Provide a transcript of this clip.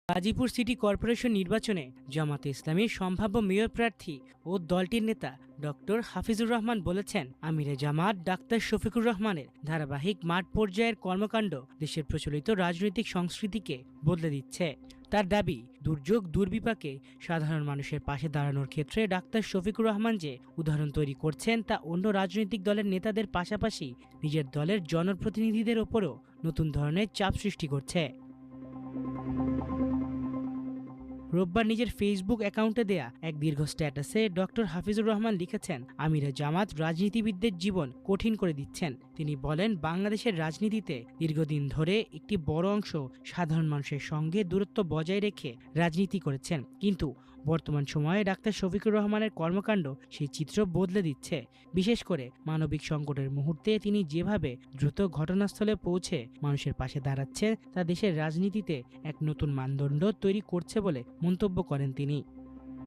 Gazipur city corporation নির্বাচনে জামাতে ইসলামীর সম্ভাব্য মেয়র প্রার্থী ও দলটির নেতা ডক্টর হাফিজুর রহমান বলেছেন, আমিরে জামাত ডাক্তার শফিকুর রহমানের ধারাবাহিক মাঠ পর্যায়ের কর্মকাণ্ড দেশের প্রচলিত রাজনৈতিক সংস্কৃতিকে বদলে দিচ্ছে। তার দাবি, দুর্যোগ দুর্বিপাকে সাধারণ মানুষের পাশে দাঁড়ানোর ক্ষেত্রে ডাক্তার শফিকুর রহমান যে উদাহরণ তৈরি করছেন তা অন্য রাজনৈতিক দলের নেতাদের পাশাপাশি নিজের দলের জনপ্রতিনিধিদের ওপরও নতুন ধরনের চাপ সৃষ্টি করছে। রোববার নিজের ফেসবুক অ্যাকাউন্টে দেয়া এক দীর্ঘ স্ট্যাটাসে ডক্টর হাফিজুর রহমান লিখেছেন, আমিরে জামাত রাজনীতিবিদদের জীবন কঠিন করে দিচ্ছেন। তিনি বলেন, বাংলাদেশের রাজনীতিতে দীর্ঘদিন ধরে একটি বড় অংশ সাধারণ মানুষের সঙ্গে দূরত্ব বজায় রেখে রাজনীতি করেছেন, কিন্তু বর্তমান সময়ে ডাক্তার শফিকুর রহমানের কর্মকাণ্ড সেই চিত্র বদলে দিচ্ছে। বিশেষ করে মানবিক সংকটের মুহূর্তে তিনি যেভাবে দ্রুত ঘটনাস্থলে পৌঁছে মানুষের পাশে দাঁড়াচ্ছে তা দেশের রাজনীতিতে এক নতুন মানদণ্ড তৈরি করছে বলে মন্তব্য করেন তিনি।